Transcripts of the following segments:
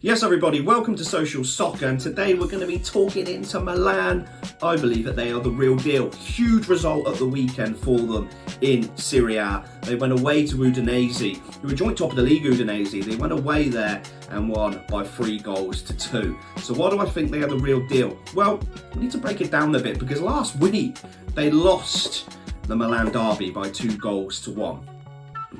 Yes, everybody, welcome to Social Soccer, and today we're going to be talking Inter Milan. I believe that they are the real deal. Huge result at the weekend for them in Serie A. They went away to Udinese, who were joint top of the league. Udinese, they went away there and won by 3-2. So why do I think they are the real deal? Well, we need to break it down a bit, because last week they lost the Milan derby by 2-1.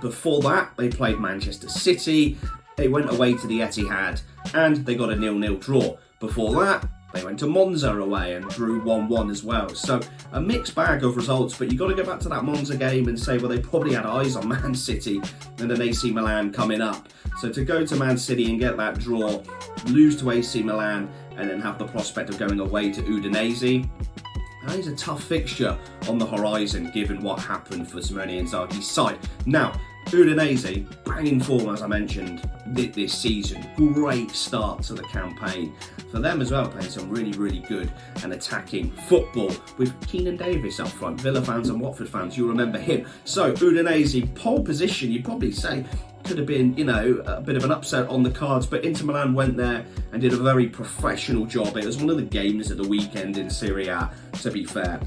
Before that, they played Manchester City. They went away to the Etihad and they got a 0-0 draw. Before that, they went to Monza away and drew 1-1 as well. So a mixed bag of results, but you've got to go back to that Monza game and say, well, they probably had eyes on Man City and an AC Milan coming up. So to go to Man City and get that draw, lose to AC Milan, and then have the prospect of going away to Udinese, that is a tough fixture on the horizon, given what happened for Simone Inzaghi's side. Now, Udinese, banging form as I mentioned this season. Great start to the campaign for them as well, playing some really good and attacking football with Keenan Davis up front. Villa fans and Watford fans, you'll remember him. So Udinese, pole position, you'd probably say could have been, a bit of an upset on the cards, but Inter Milan went there and did a very professional job. It was one of the games of the weekend in Serie A, to be fair.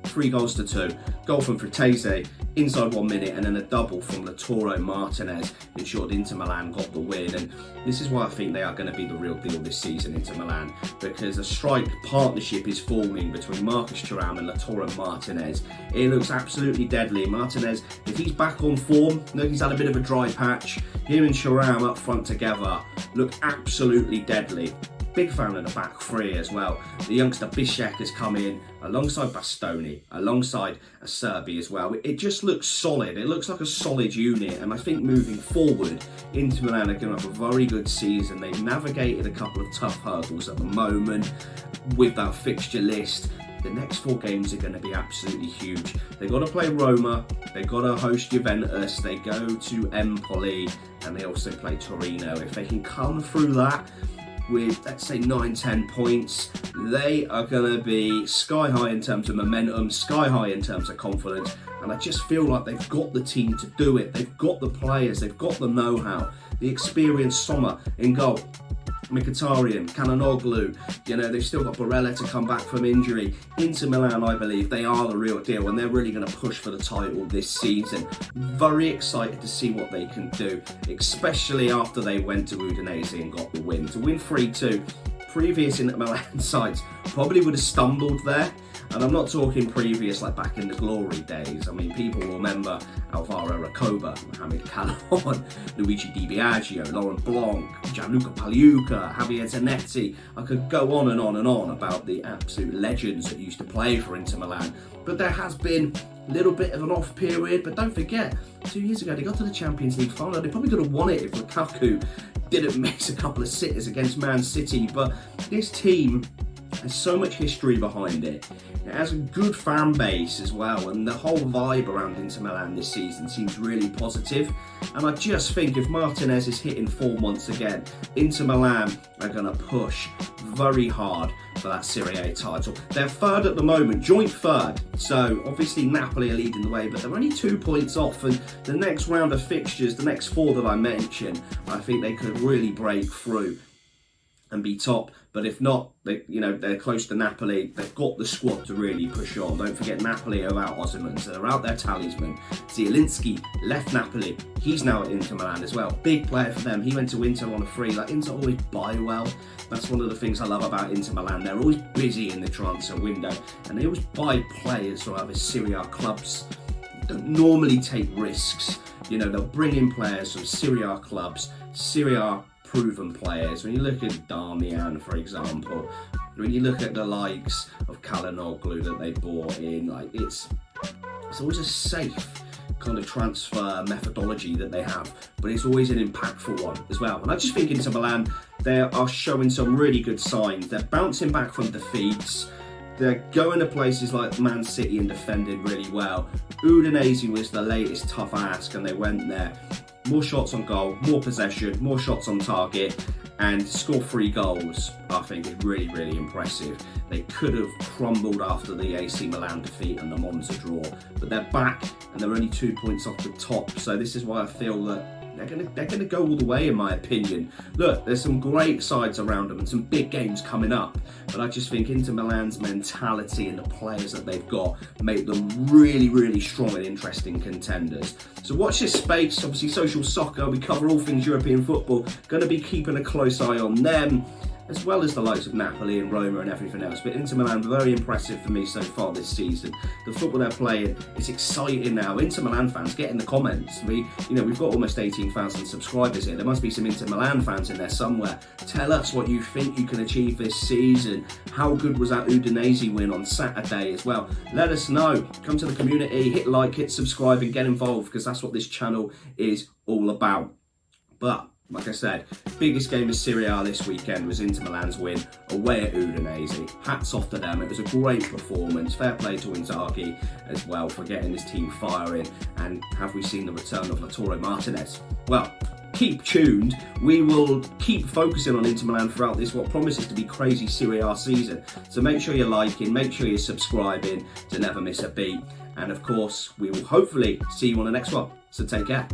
3-2. Goal from Fritese inside 1 minute, and then a double from Lautaro Martinez ensured Inter Milan got the win. And this is why I think they are going to be the real deal this season, Inter Milan, because a strike partnership is forming between Marcus Thuram and Lautaro Martinez. It looks absolutely deadly. Martinez, if he's back on form, look, he's had a bit of a dry patch. Him and Thuram up front together look absolutely deadly. Big fan of the back three as well. The youngster Bishek has come in alongside Bastoni, alongside Acerbi as well. It just looks solid. It looks like a solid unit, and I think moving forward, Inter Milan are going to have a very good season. They've navigated a couple of tough hurdles at the moment with that fixture list. The next 4 games are going to be absolutely huge. They've got to play Roma, they've got to host Juventus, they go to Empoli, and they also play Torino. If they can come through that with, let's say, 9-10 points, they are going to be sky high in terms of momentum, sky high in terms of confidence, and I just feel like they've got the team to do it. They've got the players, they've got the know-how, the experienced Sommer in goal, Mkhitaryan, Cananoglu, they've still got Barella to come back from injury. Inter Milan, I believe, they are the real deal, and they're really going to push for the title this season. Very excited to see what they can do, especially after they went to Udinese and got the win. To win 3-2, previous Inter Milan sides probably would have stumbled there. And I'm not talking previous, like back in the glory days. I mean, people will remember Alvaro Recoba, Mohamed Calon, Luigi Di Biagio, Laurent Blanc, Gianluca Pagliuca, Javier Zanetti. I could go on and on and on about the absolute legends that used to play for Inter Milan. But there has been a little bit of an off period. But don't forget, 2 years ago, they got to the Champions League final. They probably could have won it if Lukaku didn't miss a couple of sitters against Man City. But this team has so much history behind it. It has a good fan base as well, and the whole vibe around Inter Milan this season seems really positive. And I just think if Martinez is hitting form once again, Inter Milan are going to push very hard for that Serie A title. They're third at the moment, joint third. So obviously Napoli are leading the way, but they're only 2 points off. And the next round of fixtures, the next 4 that I mentioned, I think they could really break through and be top. But if not, they're close to Napoli. They've got the squad to really push on. Don't forget, Napoli are out Osimhen, so they're out their talisman. Zielinski left Napoli. He's now at Inter Milan as well. Big player for them. He went to Inter on a free. Inter always buy well. That's one of the things I love about Inter Milan. They're always busy in the transfer window, and they always buy players from other Serie A clubs. They don't normally take risks. They'll bring in players from Serie A clubs, Serie A proven players. When you look at Darmian, for example, when you look at the likes of Calhanoglu that they bought in, it's always a safe kind of transfer methodology that they have, but it's always an impactful one as well. And I just think Inter Milan, they are showing some really good signs. They're bouncing back from defeats. They're going to places like Man City and defending really well. Udinese was the latest tough ask, and they went there. More shots on goal, more possession, more shots on target, and score 3 goals, I think, is really impressive. They could have crumbled after the AC Milan defeat and the Monza draw, but they're back and they're only 2 points off the top. So this is why I feel that they're gonna go all the way, in my opinion. Look, there's some great sides around them and some big games coming up, but I just think Inter Milan's mentality and the players that they've got make them really, really strong and interesting contenders. So watch this space. Obviously, Social Soccer, we cover all things European football. Going to be keeping a close eye on them, as well as the likes of Napoli and Roma and everything else. But Inter Milan, very impressive for me so far this season. The football they're playing, it's exciting now. Inter Milan fans, get in the comments. We've got almost 18,000 subscribers here. There must be some Inter Milan fans in there somewhere. Tell us what you think you can achieve this season. How good was that Udinese win on Saturday as well? Let us know. Come to the community, hit like, hit subscribe, and get involved, because that's what this channel is all about. But like I said, biggest game of Serie A this weekend was Inter Milan's win away at Udinese. Hats off to them. It was a great performance. Fair play to Inzaghi as well for getting his team firing. And have we seen the return of Lautaro Martinez? Well, keep tuned. We will keep focusing on Inter Milan throughout this, what promises to be crazy Serie A season. So make sure you're liking, make sure you're subscribing to never miss a beat. And of course, we will hopefully see you on the next one. So take care.